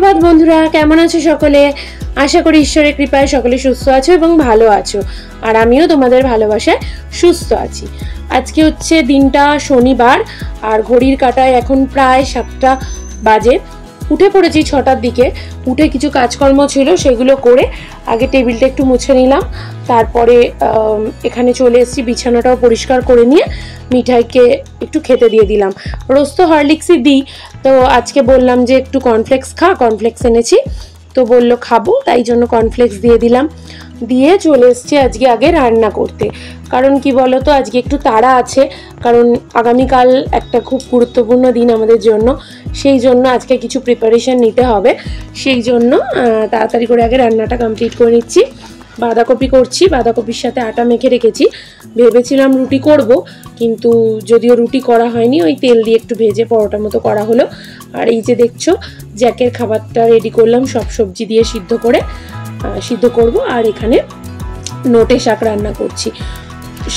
সুপ্রভাত বন্ধুরা, কেমন আছো সকলে? আশা করি ঈশ্বরের কৃপায় সকলে সুস্থ আছো এবং ভালো আছো। আর আমিও তোমাদের ভালোবাসায় সুস্থ আছি। আজকে হচ্ছে দিনটা শনিবার, আর ঘড়ির কাঁটায় এখন প্রায় 7টা বাজে। উঠে পড়েছি 6টার দিকে। উঠে কিছু কাজকর্ম ছিল সেগুলো করে আগে টেবিলটা একটু মুছে নিলাম, তারপরে এখানে চলে এসেছি। বিছানাটাও পরিষ্কার করে নিয়ে মিঠাইকে একটু খেতে দিয়ে দিলাম। রোজ তো হরলিক্সই দিই, তো আজকে বললাম যে একটু কর্নফ্লেক্স খা, কর্নফ্লেক্স এনেছি, তো বললো খাবো, তাই জন্য কর্নফ্লেক্স দিয়ে দিলাম। দিয়ে চলে এসছি আজকে আগে রান্না করতে। কারণ কি বলো তো, আজকে একটু তাড়া আছে, কারণ আগামীকাল একটা খুব গুরুত্বপূর্ণ দিন আমাদের জন্য। সেই জন্য আজকে কিছু প্রিপারেশন নিতে হবে, সেই জন্য তাড়াতাড়ি করে আগে রান্নাটা কমপ্লিট করে নিচ্ছি। বাঁধাকপি করছি, বাঁধাকপির সাথে আটা মেখে রেখেছি। ভেবেছিলাম রুটি করব, কিন্তু যদিও রুটি করা হয়নি, ওই তেল দিয়ে একটু ভেজে পরোটা মতো করা হলো। আর এই যে দেখছো, জ্যাকের খাবারটা রেডি করলাম, সব সবজি দিয়ে সিদ্ধ করব। আর এখানে নোটে শাক রান্না করছি।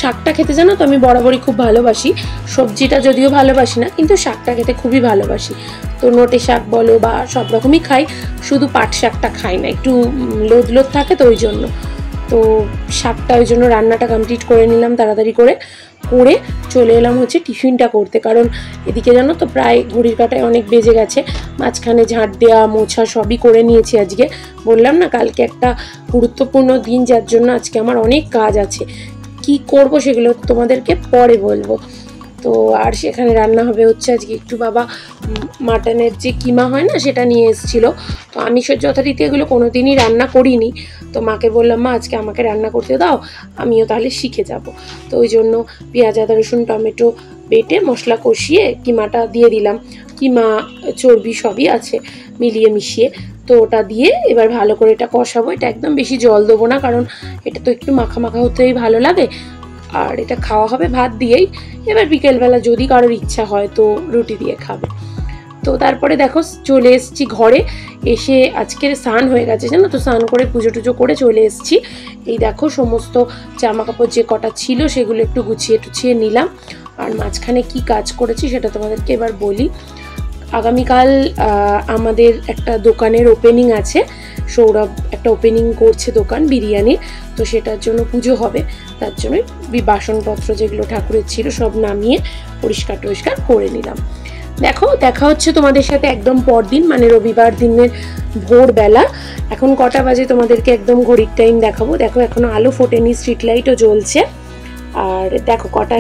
শাকটা খেতে জানো তো আমি বরাবরই খুব ভালোবাসি। সবজিটা যদিও ভালোবাসি না, কিন্তু শাকটা খেতে খুবই ভালোবাসি। তো নোটে শাক বলো বা সব রকমই খাই, শুধু পাট শাকটা খাই না, একটু লোদ লোদ থাকে, তো ওই জন্য। তো শাকটা ওই জন্য রান্নাটা কমপ্লিট করে নিলাম তাড়াতাড়ি করে চলে এলাম হচ্ছে টিফিনটা করতে। কারণ এদিকে জানো তো প্রায় ঘড়ির কাঁটায় অনেক বেজে গেছে। মাঝখানে ঝাঁট দেওয়া মোছা সবই করে নিয়েছি আজকে। বললাম না, কালকে একটা গুরুত্বপূর্ণ দিন, যার জন্য আজকে আমার অনেক কাজ আছে। কি করব সেগুলো তোমাদেরকে পরে বলবো। তো আর সেখানে রান্না হবে হচ্ছে আজকে একটু, বাবা মাটনের যে কিমা হয় না, সেটা নিয়ে এসেছিলো। তো আমি যথারীতি এগুলো কোনোদিনই রান্না করিনি, তো মাকে বললাম, মা আজকে আমাকে রান্না করতে দাও, আমিও তাহলে শিখে যাব। তো ওই জন্য পেঁয়াজ আদা রসুন টমেটো বেটে মশলা কষিয়ে কিমাটা দিয়ে দিলাম। কিমা চর্বি সবই আছে মিলিয়ে মিশিয়ে, তো ওটা দিয়ে এবার ভালো করে এটা কষাবো। এটা একদম বেশি জল দেবো না, কারণ এটা তো একটু মাখা মাখা হতেই ভালো লাগে। আর এটা খাওয়া হবে ভাত দিয়েই। এবার বিকেলবেলা যদি কারোর ইচ্ছা হয় তো রুটি দিয়ে খাবে। তো তারপরে দেখো চলে এসেছি ঘরে। এসে আজকের স্নান হয়ে গেছে জানো তো, স্নান করে পুজো টুজো করে চলে এসেছি। এই দেখো সমস্ত জামা কাপড় যে কটা ছিল সেগুলো একটু গুছিয়ে টুছিয়ে নিলাম। আর মাঝখানে কি কাজ করেছি সেটা তোমাদেরকে এবার বলি। আগামীকাল আমাদের একটা দোকানের ওপেনিং আছে। সৌরভ একটা ওপেনিং করছে দোকান বিরিয়ানির, তো সেটার জন্য পুজো হবে। তার জন্য বাসনপত্র যেগুলো ঠাকুরের ছিল সব নামিয়ে পরিষ্কার টরিষ্কার করে নিলাম। দেখো, দেখা হচ্ছে তোমাদের সাথে একদম পরদিন, মানে রবিবার দিনের ভোরবেলা। এখন কটা বাজে তোমাদেরকে একদম ঘড়ির টাইম দেখাবো। দেখো এখনো আলো ফোটেনি, স্ট্রিট লাইটও জ্বলছে। আর দেখো কটা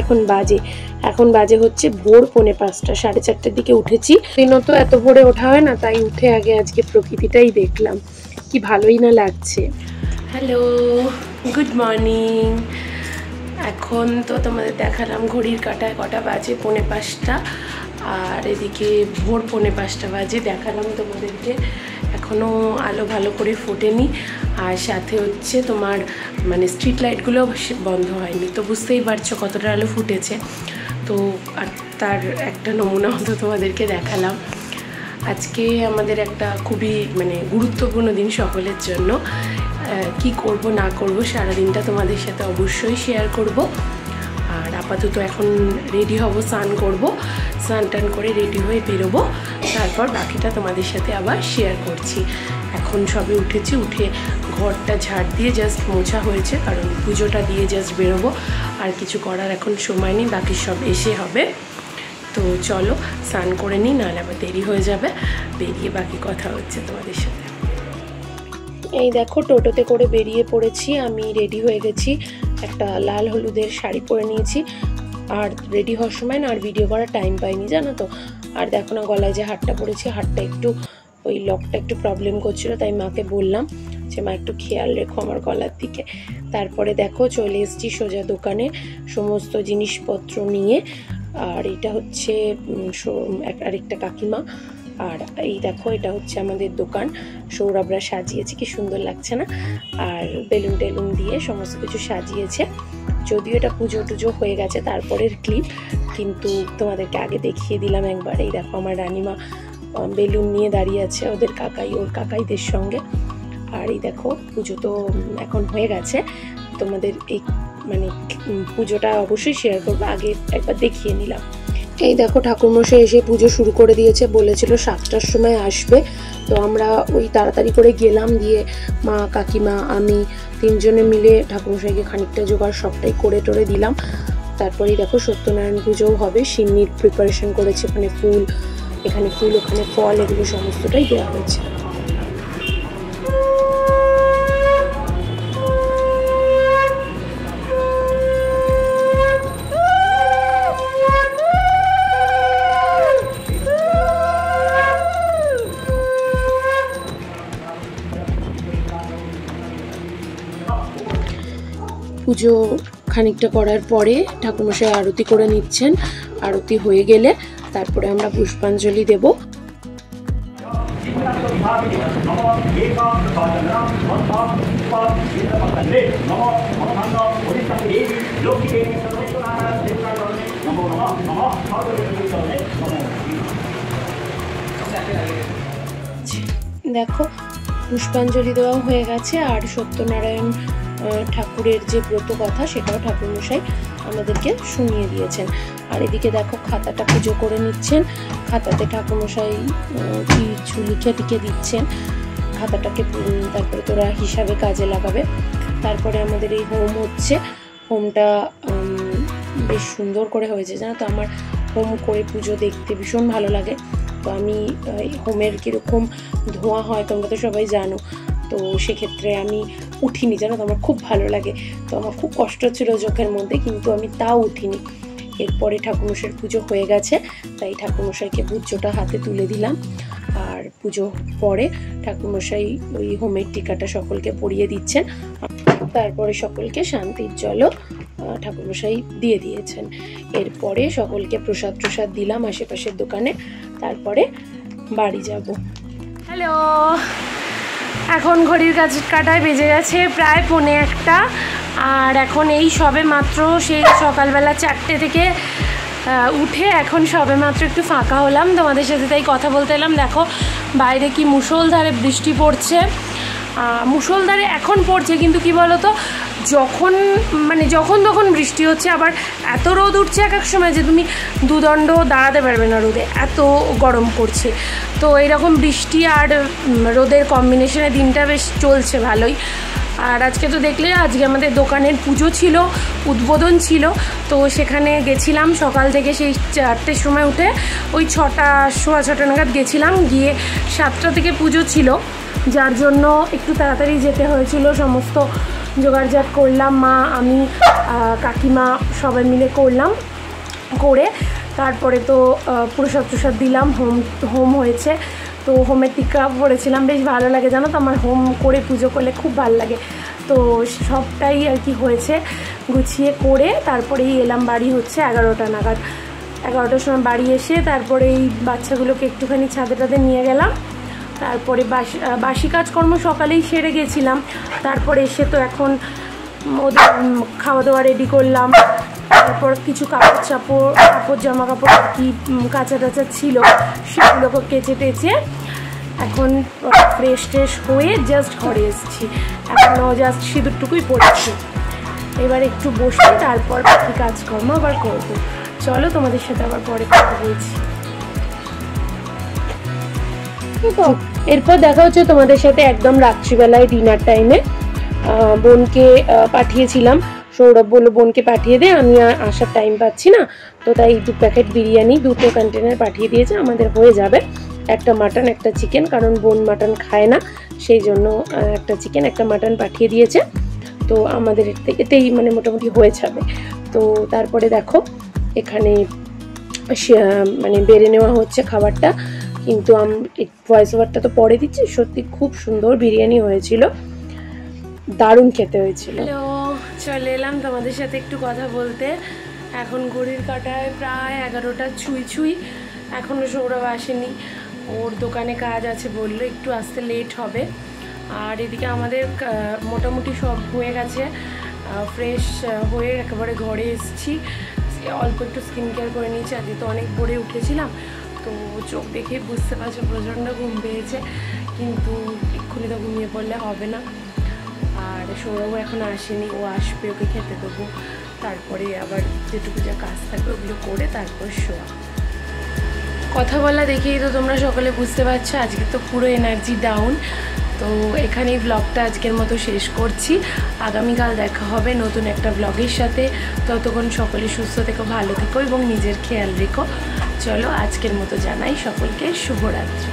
এখন বাজে হচ্ছে ভোর 4:45, 4:30টার দিকে উঠেছি। দিনও তো এত ভোরে ওঠা হয় না, তাই উঠে আগে আজকে প্রকৃতিটাই দেখলাম, কি ভালোই না লাগছে। Hello, good morning. এখন তো তোমাদের দেখালাম ঘড়ির কাঁটায় কটা বাজে, 4:45, আর এদিকে ভোর 4:45 বাজে। দেখালাম তোমাদেরকে, এখনও আলো ভালো করে ফোটেনি। আর সাথে হচ্ছে তোমার মানে স্ট্রিট লাইটগুলো বন্ধ হয়নি, তো বুঝতেই পারছো কতটা আলো ফুটেছে। তো আর তার একটা নমুনা মতো তোমাদেরকে দেখালাম। আজকে আমাদের একটা খুবই মানে গুরুত্বপূর্ণ দিন সকলের জন্য। কি করব না করব সারাদিনটা তোমাদের সাথে অবশ্যই শেয়ার করব। আর আপাতত এখন রেডি হব, স্নান করব, স্নান টান করে রেডি হয়ে বেরোবো। তারপর বাকিটা তোমাদের সাথে আবার শেয়ার করছি। এখন সবে উঠেছি, উঠে ঘরটা ঝাড় দিয়ে জাস্ট মোছা হয়েছে, কারণ পুজোটা দিয়ে জাস্ট বেরোবো। আর কিছু করার এখন সময় নেই, বাকি সব এসে হবে। তো চলো স্নান করে নিই, নাহলে আবার দেরি হয়ে যাবে। বেরিয়ে বাকি কথা হচ্ছে তোমাদের সাথে। এই দেখো টোটোতে করে বেরিয়ে পড়েছি, আমি রেডি হয়ে গেছি। একটা লাল হলুদের শাড়ি পরে নিয়েছি। আর রেডি হওয়ার সময় না আর ভিডিও করার টাইম পাইনি জানো তো। আর দেখো না গলায় যে হারটা পরেছি, হারটা একটু ওই লকটা একটু প্রবলেম করছিল, তাই মাকে বললাম যে মা একটু খেয়াল রেখো আমার গলার দিকে। তারপরে দেখো চলে এসেছি সোজা দোকানে সমস্ত জিনিসপত্র নিয়ে। আর এটা হচ্ছে আরেকটা কাকিমা। আর এই দেখো এটা হচ্ছে আমাদের দোকান, সৌরভরা সাজিয়েছে, কি সুন্দর লাগছে না। আর বেলুন টেলুন দিয়ে সমস্ত কিছু সাজিয়েছে। যদিও এটা পুজো টুজো হয়ে গেছে তারপরের ক্লিপ, কিন্তু তোমাদেরকে আগে দেখিয়ে দিলাম একবার। এই দেখো আমার রানিমা বেলুন নিয়ে দাঁড়িয়ে আছে ওর কাকাইদের সঙ্গে। আর এই দেখো পুজো তো এখন হয়ে গেছে, তোমাদের এই মানে পুজোটা অবশ্যই শেয়ার করবো, আগে একবার দেখিয়ে নিলাম। এই দেখো ঠাকুরমশাই এসে পুজো শুরু করে দিয়েছে, বলেছিল 7টার সময় আসবে। তো আমরা ওই তাড়াতাড়ি করে গেলাম, দিয়ে মা কাকিমা আমি 3জনে মিলে ঠাকুরমশাইকে খানিকটা জোগাড় সবটাই করে টোরে দিলাম। তারপরেই দেখো সত্যনারায়ণ পুজোও হবে, সিন্নির প্রিপারেশন করেছে, ওখানে ফুল ওখানে ফল, এগুলো সমস্তটাই দেওয়া হয়েছে। পুজো খানিকটা করার পরে ঠাকুরমশাই আরতি করে নিচ্ছেন। আরতি হয়ে গেলে তারপরে আমরা পুষ্পাঞ্জলি দেব। দেখো পুষ্পাঞ্জলি দেওয়া হয়ে গেছে, আর সত্যনারায়ণ ঠাকুরের যে ব্রত কথা সেটাও ঠাকুরমশাই আমাদেরকে শুনিয়ে দিয়েছেন। আর এদিকে দেখো খাতাটা পুজো করে নিচ্ছেন, খাতাতে ঠাকুরমশাই কিছু লিখে দিচ্ছেন খাতাটাকে, তারপরে তোরা হিসাবে কাজে লাগাবে। তারপরে আমাদের এই হোম হচ্ছে, হোমটা বেশ সুন্দর করে হয়েছে জানো তো। আমার হোম করে পুজো দেখতে ভীষণ ভালো লাগে। তো আমি হোমের কীরকম ধোঁয়া হয় তোমরা তো সবাই জানো, তো সেক্ষেত্রে আমি উঠিনি জানো তো, আমার খুব ভালো লাগে। তো আমার খুব কষ্ট ছিল চোখের মধ্যে, কিন্তু আমি তাও উঠিনি। এরপরে ঠাকুরমশাইয়ের পুজো হয়ে গেছে, তাই ঠাকুরমশাইকে পুজোটা হাতে তুলে দিলাম। আর পুজো পরে ঠাকুরমশাই ওই হোমের টিকাটা সকলকে পরিয়ে দিচ্ছেন। তারপরে সকলকে শান্তির জলও ঠাকুরমশাই দিয়ে দিয়েছেন। এরপরে সকলকে প্রসাদ দিলাম আশেপাশের দোকানে, তারপরে বাড়ি যাব। হ্যালো, এখন ঘড়ির কাঁটায় বেজে গেছে প্রায় 1:45, আর এখন এই সবে মাত্র সেই সকালবেলা 4টে থেকে উঠে এখন সবে মাত্র একটু ফাঁকা হলাম, তোমাদের সাথে তাই কথা বলতে এলাম। দেখো বাইরে কি মুষলধারে বৃষ্টি পড়ছে, মুষলধারে এখন পড়ছে, কিন্তু কি বলো তো, যখন তখন বৃষ্টি হচ্ছে, আবার এত রোদ উঠছে এক সময় যে তুমি দুদণ্ড দাঁড়াতে পারবে না রোদে, এত গরম করছে। তো এইরকম বৃষ্টি আর রোদের কম্বিনেশনে দিনটা বেশ চলছে ভালোই। আর আজকে তো দেখলে আজকে আমাদের দোকানের পুজো ছিল, উদ্বোধন ছিল, তো সেখানে গেছিলাম সকাল থেকে, সেই 4টের সময় উঠে ওই 6:15 নাগাদ গেছিলাম, গিয়ে 7টা থেকে পুজো ছিল, যার জন্য একটু তাড়াতাড়ি যেতে হয়েছিল। সমস্ত জোগাড়জাট করলাম, মা আমি কাকিমা সবাই মিলে করলাম, করে তারপরে তো প্রসাদ দিলাম। হোম হয়েছে, তো হোমের টিকা পড়েছিলাম, বেশ ভালো লাগে জানো তো, আমার হোম করে পুজো করলে খুব ভালো লাগে। তো সবটাই আর কি হয়েছে, গুছিয়ে করে তারপরেই এলাম বাড়ি, হচ্ছে 11টা নাগাদ। 11টার সময় বাড়ি এসে তারপরে এই বাচ্চাগুলোকে একটুখানি ছাদে নিয়ে গেলাম। তারপরে বাসি কাজকর্ম সকালেই সেরে গেছিলাম। তারপরে এসে তো এখন ওদের খাওয়া দাওয়া রেডি করলাম। তারপর কিছু কাপড় জামা কাপড় কি কাঁচা ছিল, সেগুলোকে কেচে টেচে এখন ফ্রেশ হয়ে জাস্ট ঘরে এসেছি। এখনও জাস্ট সিঁদুরটুকুই পড়েছি, এবার একটু বসে তারপর বাকি কাজকর্ম আবার করবো। চলো তোমাদের সাথে আবার পরে কথা বলছি। এরপর দেখা হচ্ছে তোমাদের সাথে একদম রাত্রিবেলায় ডিনার টাইমে। বোনকে পাঠিয়েছিলাম, সৌরভ বললো বোনকে পাঠিয়ে দে, আমি আর আসার টাইম পাচ্ছি না, তো তাই 2 প্যাকেট বিরিয়ানি 2টো কন্টেনার পাঠিয়ে দিয়েছে। আমাদের হয়ে যাবে, একটা মাটন একটা চিকেন, কারণ বোন মাটন খায় না, সেই জন্য একটা চিকেন একটা মাটন পাঠিয়ে দিয়েছে। তো আমাদের এতেই মোটামুটি হয়ে যাবে। তো তারপরে দেখো এখানে বেড়ে নেওয়া হচ্ছে খাবারটা, কিন্তু আমি ভয়েস ওভারটা তো পরে দিচ্ছি। সত্যি খুব সুন্দর বিরিয়ানি হয়েছিল, দারুণ খেতে হয়েছিল। হ্যালো, চলে এলাম তোমাদের সাথে একটু কথা বলতে। এখন ঘড়ির কাঁটায় প্রায় 11টা ছুঁই। এখনও সৌরভ আসেনি, ওর দোকানে কাজ আছে বললো, একটু আসতে লেট হবে। আর এদিকে আমাদের মোটামুটি সব হয়ে গেছে, ফ্রেশ হয়ে একেবারে ঘরে এসেছি। অল্প একটু স্কিন কেয়ার করে নিয়েছি, আজকে তো অনেক ভোরে উঠেছিলাম, তো চোখ দেখে বুঝতে পারছো প্রচণ্ড ঘুম পেয়েছে, কিন্তু এক্ষুনি তো ঘুমিয়ে পড়লে হবে না। আর সৌরভ এখন আসেনি, ও আসবে, ওকে খেতে দেবো, তারপরে আবার যেটুকু যা কাজ থাকবে ওগুলো করে তারপর শোয়া। কথা বলা দেখেই তো তোমরা সকলে বুঝতে পারছো আজকে তো পুরো এনার্জি ডাউন। তো এখানেই ব্লগটা আজকের মতো শেষ করছি। আগামীকাল দেখা হবে নতুন একটা ব্লগের সাথে। ততক্ষণ সকলে সুস্থ থেকো, ভালো থেকো এবং নিজের খেয়াল রেখো। চলো আজকের মতো জানাই সকলকে শুভরাত্রি।